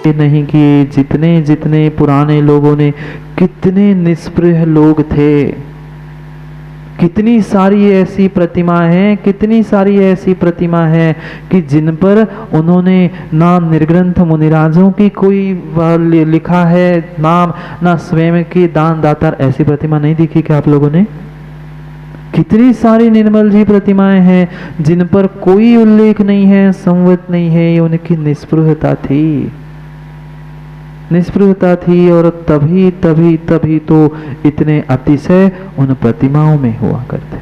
नहीं किए। जितने जितने पुराने लोगों ने, कितने निष्पृह लोग थे, कितनी सारी ऐसी प्रतिमा है, कितनी सारी ऐसी प्रतिमा है कि जिन पर उन्होंने ना निर्ग्रंथ मुनिराजों की कोई लिखा है नाम, ना स्वयं की दान दातार। ऐसी प्रतिमा नहीं दिखी क्या आप लोगों ने? कितनी सारी निर्मल जी प्रतिमाएं हैं जिन पर कोई उल्लेख नहीं है, संवत नहीं है। ये उनकी निष्पृहता थी, निष्पृहता थी। और तभी तभी तभी तो इतने अतिशय उन प्रतिमाओं में हुआ करते।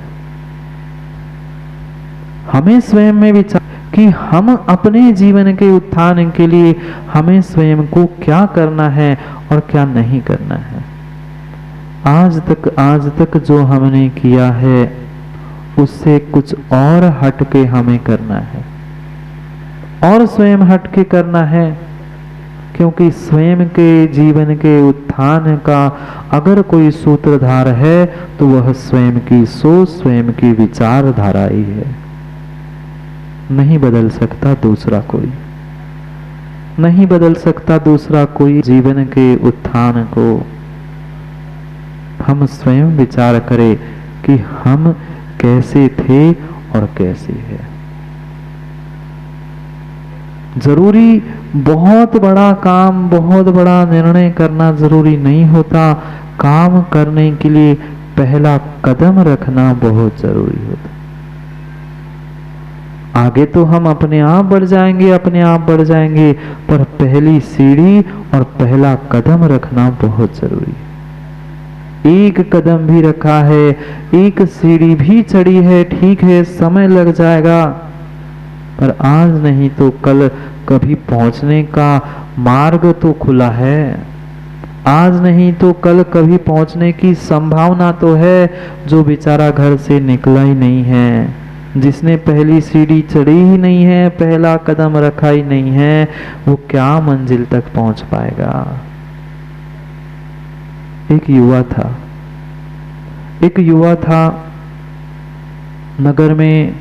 हमें स्वयं में विचार कि हम अपने जीवन के उत्थान के लिए हमें स्वयं को क्या करना है और क्या नहीं करना है। आज तक जो हमने किया है उससे कुछ और हट के हमें करना है, और स्वयं हट के करना है। क्योंकि स्वयं के जीवन के उत्थान का अगर कोई सूत्रधार है तो वह स्वयं की सोच, स्वयं की विचारधारा ही है। नहीं बदल सकता दूसरा कोई, नहीं बदल सकता दूसरा कोई जीवन के उत्थान को। हम स्वयं विचार करें कि हम कैसे थे और कैसे हैं। जरूरी बहुत बड़ा काम, बहुत बड़ा निर्णय करना जरूरी नहीं होता। काम करने के लिए पहला कदम रखना बहुत जरूरी होता। आगे तो हम अपने आप बढ़ जाएंगे, अपने आप बढ़ जाएंगे, पर पहली सीढ़ी और पहला कदम रखना बहुत जरूरी है। एक कदम भी रखा है, एक सीढ़ी भी चढ़ी है, ठीक है समय लग जाएगा, पर आज नहीं तो कल कभी पहुंचने का मार्ग तो खुला है। आज नहीं तो कल कभी पहुंचने की संभावना तो है। जो बेचारा घर से निकला ही नहीं है, जिसने पहली सीढ़ी चढ़ी ही नहीं है, पहला कदम रखा ही नहीं है, वो क्या मंजिल तक पहुंच पाएगा। एक युवा था नगर में,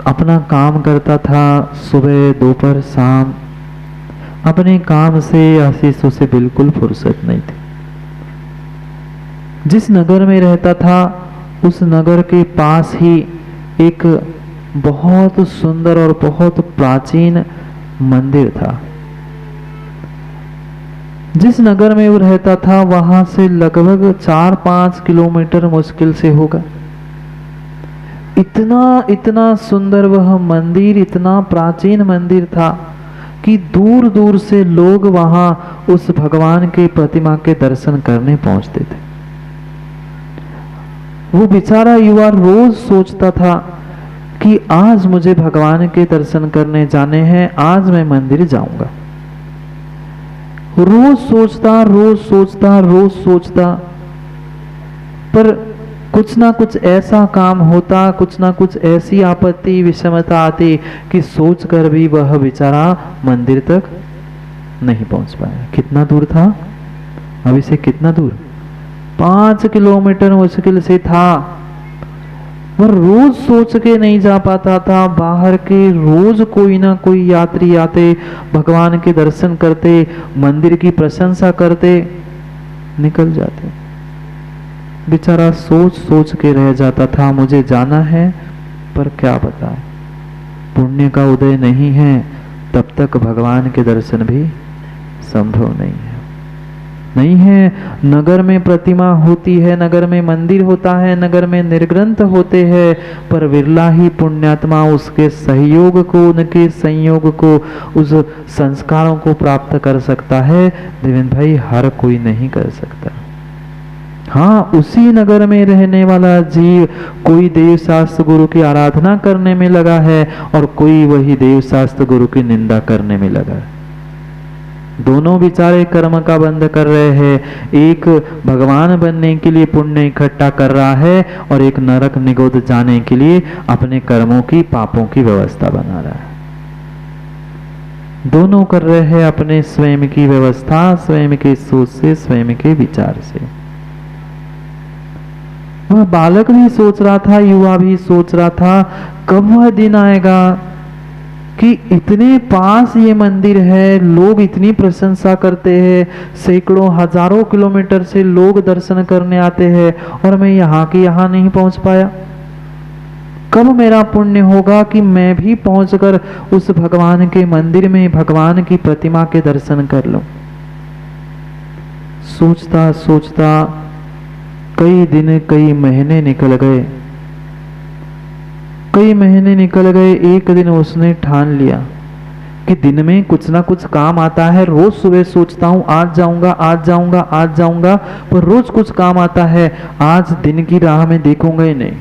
अपना काम करता था, सुबह दोपहर शाम। अपने काम से आशीष उसे बिल्कुल फुर्सत नहीं थी। जिस नगर में रहता था उस नगर के पास ही एक बहुत सुंदर और बहुत प्राचीन मंदिर था। जिस नगर में वो रहता था वहां से लगभग 4-5 किलोमीटर मुश्किल से होगा। इतना सुंदर वह मंदिर, इतना प्राचीन मंदिर था कि दूर दूर से लोग वहां उस भगवान के प्रतिमा के दर्शन करने पहुंचते थे। वो बेचारा युवा रोज सोचता था कि आज मुझे भगवान के दर्शन करने जाने हैं, आज मैं मंदिर जाऊंगा। रोज सोचता, पर कुछ ना कुछ ऐसा काम होता, कुछ ना कुछ ऐसी आपत्ति विषमता आती कि सोचकर भी वह बेचारा मंदिर तक नहीं पहुंच पाया। कितना दूर था? अभी से कितना दूर? 5 किलोमीटर मुश्किल से था। वह रोज सोच के नहीं जा पाता था। बाहर के रोज कोई ना कोई यात्री आते, भगवान के दर्शन करते, मंदिर की प्रशंसा करते, निकल जाते। बेचारा सोच के रह जाता था, मुझे जाना है पर क्या बताएं, पुण्य का उदय नहीं है, तब तक भगवान के दर्शन भी संभव नहीं है। नगर में प्रतिमा होती है, नगर में मंदिर होता है, नगर में निर्ग्रंथ होते हैं, पर विरला ही पुण्यात्मा उसके सहयोग को, उनके संयोग को, उस संस्कारों को प्राप्त कर सकता है। देवेंद्र भाई, हर कोई नहीं कर सकता। हाँ, उसी नगर में रहने वाला जीव कोई देव शास्त्र गुरु की आराधना करने में लगा है और कोई वही देव शास्त्र गुरु की निंदा करने में लगा है। दोनों बेचारे कर्म का बंध कर रहे हैं। एक भगवान बनने के लिए पुण्य इकट्ठा कर रहा है और एक नरक निगोद जाने के लिए अपने कर्मों की, पापों की व्यवस्था बना रहा है। दोनों कर रहे हैं अपने स्वयं की व्यवस्था, स्वयं के सोच से, स्वयं के विचार से। वह बालक भी सोच रहा था, युवा भी सोच रहा था, कब वह दिन आएगा कि इतने पास ये मंदिर है, लोग इतनी प्रशंसा करते हैं, सैकड़ों हजारों किलोमीटर से लोग दर्शन करने आते हैं और मैं यहाँ के यहाँ नहीं पहुंच पाया। कब मेरा पुण्य होगा कि मैं भी पहुंचकर उस भगवान के मंदिर में भगवान की प्रतिमा के दर्शन कर लूं। सोचता सोचता कई दिन कई महीने निकल गए। कई महीने निकल गए। एक दिन उसने ठान लिया कि दिन में कुछ ना कुछ काम आता है। रोज सुबह सोचता हूं आज जाऊंगा आज जाऊंगा आज जाऊंगा, पर रोज कुछ काम आता है। आज दिन की राह में देखूंगा ही नहीं,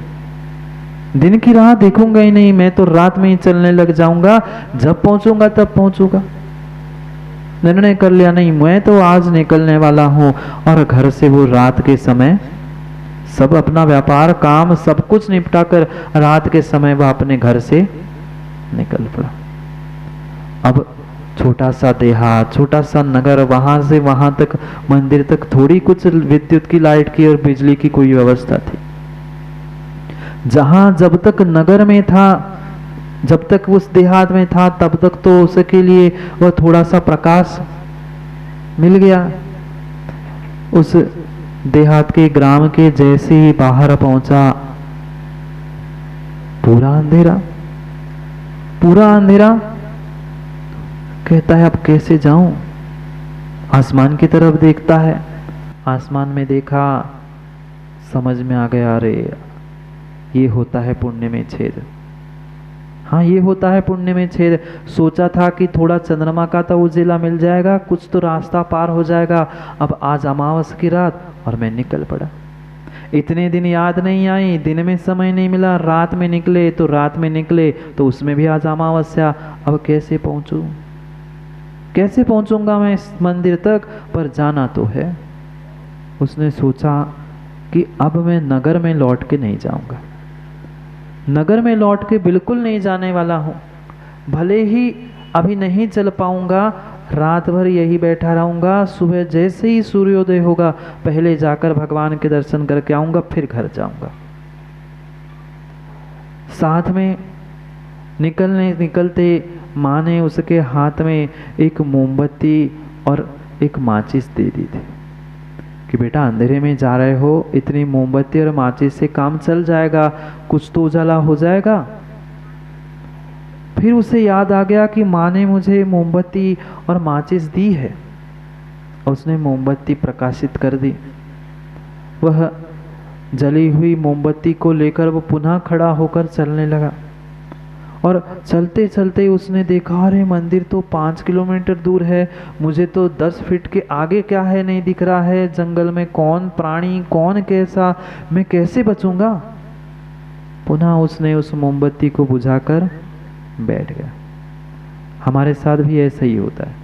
दिन की राह देखूंगा ही नहीं, मैं तो रात में ही चलने लग जाऊंगा, जब पहुंचूंगा तब पहुंचूंगा। निर्णय कर लिया नहीं, मैं तो आज निकलने वाला हूं। और घर से वो रात के समय सब अपना व्यापार काम सब कुछ निपटा कर रात के समय वह अपने घर से निकल पड़ा। अब छोटा सा देहात, छोटा सा नगर, वहां से वहां तक मंदिर तक थोड़ी कुछ विद्युत की, लाइट की और बिजली की कोई व्यवस्था थी। जहां जब तक नगर में था, जब तक उस देहात में था, तब तक तो उसके लिए वह थोड़ा सा प्रकाश मिल गया। उस देहात के ग्राम के जैसे ही बाहर पहुंचा, पूरा अंधेरा, पूरा अंधेरा। कहता है अब कैसे जाऊं? आसमान की तरफ देखता है, आसमान में देखा, समझ में आ गया, अरे ये होता है पुण्य में छेद। हाँ, ये होता है पुण्य में छेद। सोचा था कि थोड़ा चंद्रमा का तो उजिला मिल जाएगा, कुछ तो रास्ता पार हो जाएगा। अब आज अमावस की रात और मैं निकल पड़ा। इतने दिन याद नहीं आई, दिन में समय नहीं मिला, रात में निकले तो रात में निकले तो उसमें भी आज अमावस्या। अब कैसे पहुंचूं? कैसे पहुंचूंगा मैं इस मंदिर तक? पर जाना तो है। उसने सोचा कि अब मैं नगर में लौट के नहीं जाऊंगा, नगर में लौट के बिल्कुल नहीं जाने वाला हूं। भले ही अभी नहीं चल पाऊंगा, रात भर यही बैठा रहूंगा, सुबह जैसे ही सूर्योदय होगा पहले जाकर भगवान के दर्शन करके आऊंगा, फिर घर जाऊंगा। साथ में निकलते माँ ने उसके हाथ में एक मोमबत्ती और एक माचिस दे दी थी कि बेटा अंधेरे में जा रहे हो, इतनी मोमबत्ती और माचिस से काम चल जाएगा, कुछ तो उजाला हो जाएगा। फिर उसे याद आ गया कि माँ ने मुझे मोमबत्ती और माचिस दी है। उसने मोमबत्ती प्रकाशित कर दी। वह जली हुई मोमबत्ती को लेकर वो पुनः खड़ा होकर चलने लगा और चलते चलते उसने देखा, अरे मंदिर तो 5 किलोमीटर दूर है, मुझे तो 10 फीट के आगे क्या है नहीं दिख रहा है। जंगल में कौन प्राणी, कौन कैसा, मैं कैसे बचूंगा? पुनः उसने उस मोमबत्ती को बुझाकर बैठ गया। हमारे साथ भी ऐसा ही होता है।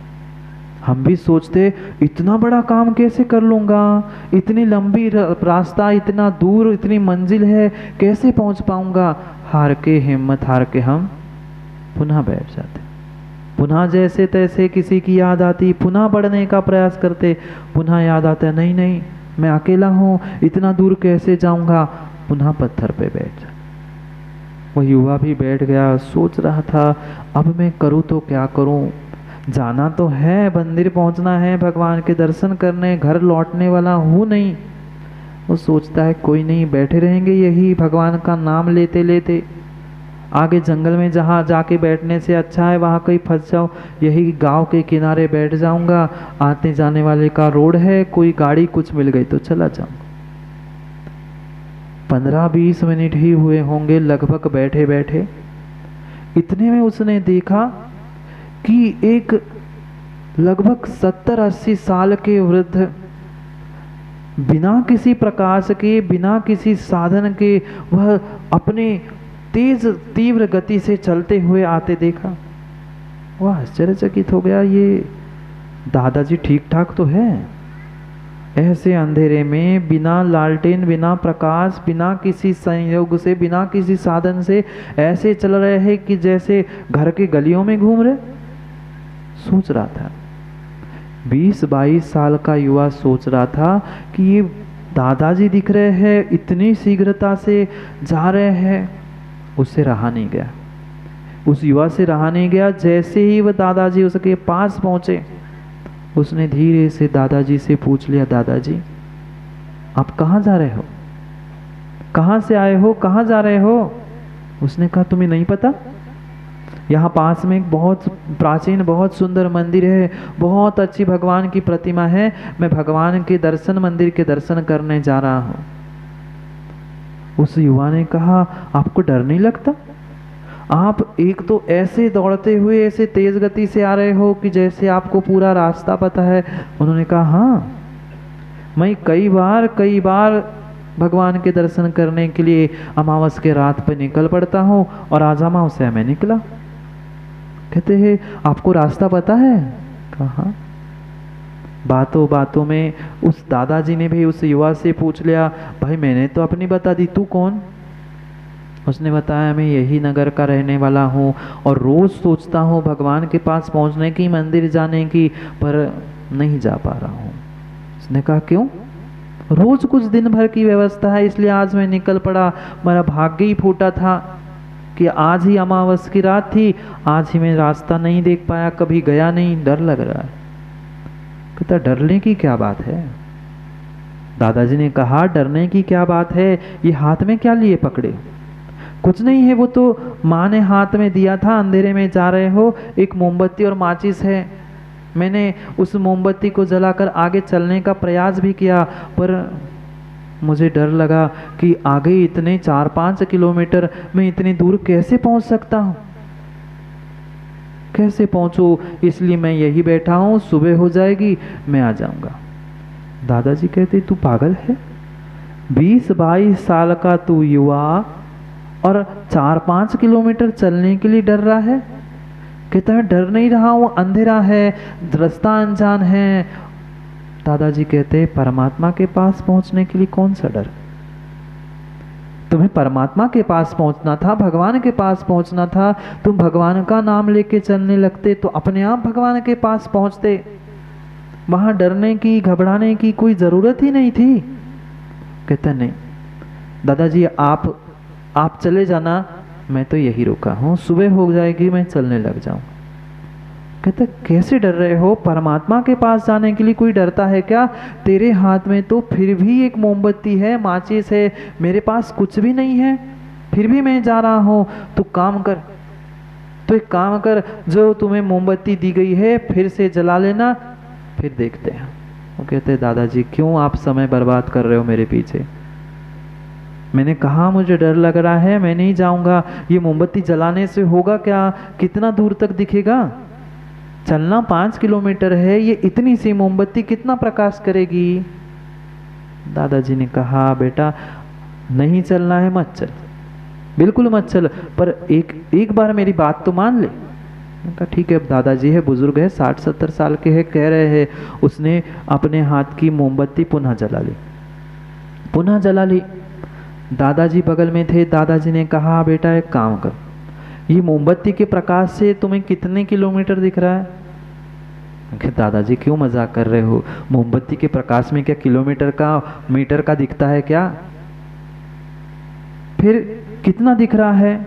हम भी सोचते इतना बड़ा काम कैसे कर लूंगा, इतनी लंबी रास्ता, इतना दूर, इतनी मंजिल है, कैसे पहुंच पाऊंगा। हार के, हिम्मत हार के हम पुनः बैठ जाते। पुनः जैसे तैसे किसी की याद आती, पुनः बढ़ने का प्रयास करते, पुनः याद आता नहीं नहीं मैं अकेला हूं, इतना दूर कैसे जाऊंगा। पुनः पत्थर पे बैठ जाते। वह युवा भी बैठ गया, सोच रहा था अब मैं करूं तो क्या करूं, जाना तो है, मंदिर पहुंचना है, भगवान के दर्शन करने, घर लौटने वाला हूं नहीं। वो सोचता है कोई नहीं, बैठे रहेंगे यही भगवान का नाम लेते लेते, आगे जंगल में जहाँ जाके बैठने से अच्छा है वहाँ कहीं फंस जाओ, यही गांव के किनारे बैठ जाऊंगा, आते जाने वाले का रोड है, कोई गाड़ी कुछ मिल गई तो चला जाऊंगा। 15-20 मिनट ही हुए होंगे लगभग बैठे बैठे। इतने में उसने देखा कि एक लगभग 70-80 साल के वृद्ध बिना किसी प्रकाश के, बिना किसी साधन के, वह अपने तेज तीव्र गति से चलते हुए आते देखा। वह आश्चर्यचकित हो गया, ये दादाजी ठीक ठाक तो है, ऐसे अंधेरे में बिना लालटेन, बिना प्रकाश, बिना किसी संयोग से, बिना किसी साधन से ऐसे चल रहे हैं कि जैसे घर के गलियों में घूम रहे। सोच रहा था 20-22 साल का युवा सोच रहा था कि ये दादाजी दिख रहे हैं, इतनी शीघ्रता से जा रहे हैं। उससे रहा नहीं गया, उस युवा से रहा नहीं गया। जैसे ही वह दादाजी उसके पास पहुंचे, उसने धीरे से दादाजी से पूछ लिया, दादाजी आप कहाँ जा रहे हो, कहाँ से आए हो, कहाँ जा रहे हो? उसने कहा तुम्हें नहीं पता, यहाँ पास में एक बहुत प्राचीन बहुत सुंदर मंदिर है, बहुत अच्छी भगवान की प्रतिमा है, मैं भगवान के दर्शन, मंदिर के दर्शन करने जा रहा हूँ। उस युवा ने कहा आपको डर नहीं लगता? आप एक तो ऐसे दौड़ते हुए ऐसे तेज गति से आ रहे हो कि जैसे आपको पूरा रास्ता पता है। उन्होंने कहा हाँ, मैं कई बार भगवान के दर्शन करने के लिए अमावस के रात पे निकल पड़ता हूँ, और आज अमावस्या में निकला। कहते हैं आपको रास्ता पता है? कहा बातों बातों में उस दादाजी ने भी उस युवा से पूछ लिया, भाई मैंने तो अपनी बता दी, तू कौन? उसने बताया मैं यही नगर का रहने वाला हूँ और रोज सोचता हूँ भगवान के पास पहुँचने की, मंदिर जाने की, पर नहीं जा पा रहा हूँ। उसने कहा क्यों? रोज कुछ दिन भर की व्यवस्था है, इसलिए आज मैं निकल पड़ा। मेरा भाग्य ही फूटा था कि आज ही अमावस की रात थी, आज ही मैं रास्ता नहीं देख पाया, कभी गया नहीं, डर लग रहा है। कहता डरने की क्या बात है? दादाजी ने कहा डरने की क्या बात है, ये हाथ में क्या लिए पकड़े? कुछ नहीं है, वो तो माँ ने हाथ में दिया था, अंधेरे में जा रहे हो, एक मोमबत्ती और माचिस है। मैंने उस मोमबत्ती को जलाकर आगे चलने का प्रयास भी किया, पर मुझे डर लगा कि आगे इतने 4-5 किलोमीटर मैं इतनी दूर कैसे पहुंच सकता हूं, कैसे पहुंचूं, इसलिए मैं यही बैठा हूं, सुबह हो जाएगी मैं आ जाऊंगा। दादाजी कहते तू पागल है? 20-22 साल का तू युवा और 4-5 किलोमीटर चलने के लिए डर रहा है? कहता है डर नहीं रहा हूं, अंधेरा है, रास्ता अनजान है। दादाजी कहते परमात्मा के पास पहुंचने के लिए कौन सा डर? तुम्हें परमात्मा के पास पहुंचना था, भगवान के पास पहुंचना था, तुम भगवान का नाम लेके चलने लगते तो अपने आप भगवान के पास पहुंचते। वहां डरने की, घबराने की कोई जरूरत ही नहीं थी। कहता नहीं दादाजी आप चले जाना, मैं तो यही रुका हूं, सुबह हो जाएगी मैं चलने लग जाऊं। कहते कैसे डर रहे हो? परमात्मा के पास जाने के लिए कोई डरता है क्या? तेरे हाथ में तो फिर भी एक मोमबत्ती है, माचिस है, मेरे पास कुछ भी नहीं है, फिर भी मैं जा रहा हूं। तू काम कर, तो एक काम कर, जो तुम्हें मोमबत्ती दी गई है फिर से जला लेना, फिर देखते हैं। वो कहते दादाजी क्यों आप समय बर्बाद कर रहे हो मेरे पीछे? मैंने कहा मुझे डर लग रहा है, मैं नहीं जाऊंगा। ये मोमबत्ती जलाने से होगा क्या? कितना दूर तक दिखेगा? चलना 5 किलोमीटर है, ये इतनी सी मोमबत्ती कितना प्रकाश करेगी? दादाजी ने कहा बेटा नहीं चलना है मत चल, बिल्कुल मत चल, पर एक बार मेरी बात तो मान ले। मैंने कहा ठीक है। अब दादाजी है, बुजुर्ग है, 60-70 साल के है, कह रहे हैं। उसने अपने हाथ की मोमबत्ती पुनः जला ली। दादाजी बगल में थे। दादाजी ने कहा बेटा एक काम कर, ये मोमबत्ती के प्रकाश से तुम्हें कितने किलोमीटर दिख रहा है? दादाजी क्यों मजाक कर रहे हो? मोमबत्ती के प्रकाश में क्या किलोमीटर का, मीटर का दिखता है क्या? फिर कितना दिख रहा है?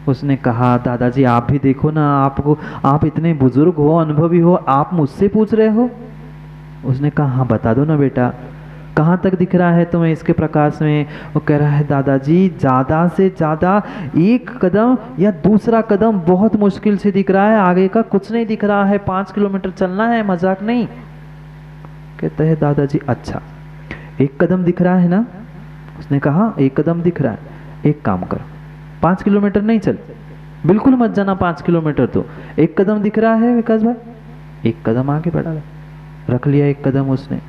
उसने कहा दादाजी आप भी देखो ना, आप इतने बुजुर्ग हो, अनुभवी हो, आप मुझसे पूछ रहे हो? उसने कहा हाँ बता दो ना बेटा, कहाँ तक दिख रहा है तुम्हें इसके प्रकाश में? वो कह रहा है दादाजी ज़्यादा से ज़्यादा 1 कदम या दूसरा कदम बहुत मुश्किल से दिख रहा है, आगे का कुछ नहीं दिख रहा है, 5 किलोमीटर चलना है, मजाक नहीं। कहते हैं दादाजी अच्छा 1 कदम दिख रहा है ना? उसने कहा 1 कदम दिख रहा है, एक काम कर 5 किलोमीटर नहीं चल, बिल्कुल मत जाना 5 किलोमीटर, तो 1 कदम दिख रहा है विकास भाई, 1 कदम आगे बढ़ा, रख लिया 1 कदम उसने।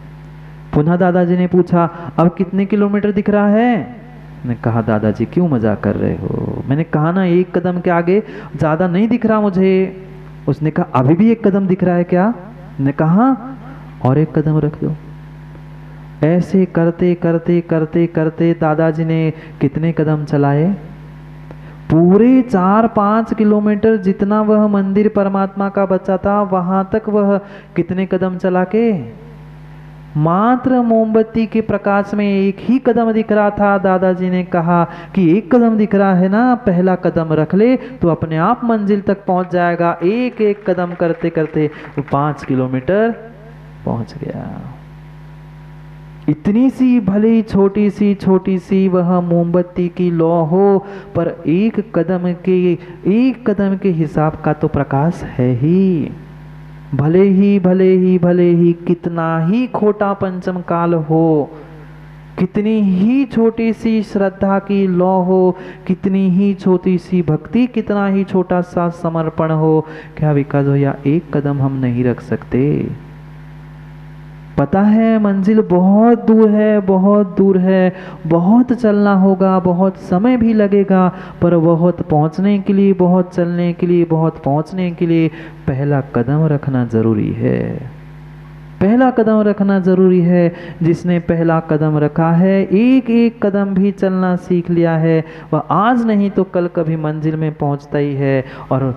पुनः दादाजी ने पूछा अब कितने किलोमीटर दिख रहा है? मैंने कहा दादाजी क्यों मजाक कर रहे हो, मैंने कहा ना 1 कदम के आगे ज्यादा नहीं दिख रहा मुझे। उसने कहा अभी भी 1 कदम दिख रहा है क्या? मैंने कहा और 1 कदम रख दो। ऐसे करते करते करते करते दादाजी ने कितने कदम चलाए? पूरे 4-5 किलोमीटर जितना वह मंदिर परमात्मा का बचा था, वहां तक वह कितने कदम चला के मात्र मोमबत्ती के प्रकाश में एक ही कदम दिख रहा था। दादाजी ने कहा कि एक कदम दिख रहा है ना, पहला कदम रख ले तो अपने आप मंजिल तक पहुंच जाएगा। एक एक कदम करते करते वो 5 किलोमीटर पहुंच गया। इतनी सी भले ही छोटी सी वह मोमबत्ती की लौ हो, पर एक कदम के हिसाब का तो प्रकाश है ही। भले ही कितना ही खोटा पंचम काल हो, कितनी ही छोटी सी श्रद्धा की लौ हो, कितनी ही छोटी सी भक्ति, कितना ही छोटा सा समर्पण हो, क्या विकास भैया एक कदम हम नहीं रख सकते? पता है मंजिल बहुत दूर है, बहुत दूर है, बहुत चलना होगा, बहुत समय भी लगेगा, पर बहुत पहुंचने के लिए, बहुत चलने के लिए, बहुत पहुंचने के लिए पहला कदम रखना जरूरी है। पहला कदम रखना जरूरी है। जिसने पहला कदम रखा है, एक एक कदम भी चलना सीख लिया है, वह आज नहीं तो कल कभी मंजिल में पहुंचता ही है। और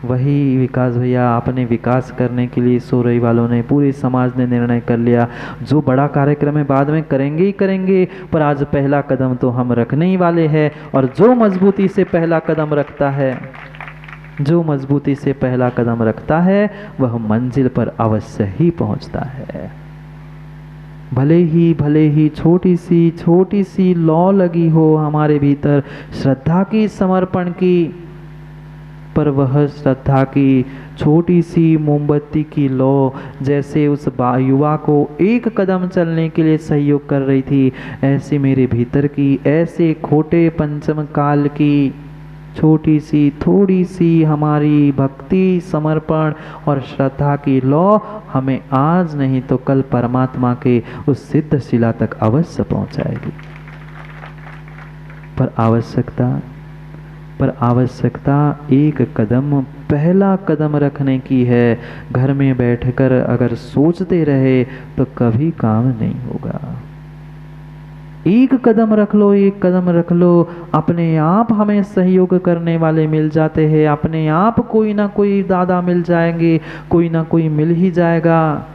वही विकास भैया अपने विकास करने के लिए सोरई वालों ने, पूरे समाज ने निर्णय कर लिया, जो बड़ा कार्यक्रम है बाद में करेंगे ही करेंगे, पर आज पहला कदम तो हम रखने ही वाले हैं। और जो मजबूती से पहला कदम रखता है, जो मजबूती से पहला कदम रखता है, वह मंजिल पर अवश्य ही पहुंचता है। भले ही छोटी सी लौ लगी हो हमारे भीतर श्रद्धा की, समर्पण की, पर वह श्रद्धा की छोटी सी मोमबत्ती की लौ जैसे उस युवा को एक कदम चलने के लिए सहयोग कर रही थी, ऐसे मेरे भीतर की, ऐसे खोटे पंचम काल की छोटी सी, थोड़ी सी हमारी भक्ति, समर्पण और श्रद्धा की लौ हमें आज नहीं तो कल परमात्मा के उस सिद्ध शिला तक अवश्य पहुंचाएगी। पर आवश्यकता एक कदम, पहला कदम रखने की है। घर में बैठकर अगर सोचते रहे तो कभी काम नहीं होगा। एक कदम रख लो, एक कदम रख लो, अपने आप हमें सहयोग करने वाले मिल जाते हैं। अपने आप कोई ना कोई दादा मिल जाएंगे, कोई ना कोई मिल ही जाएगा।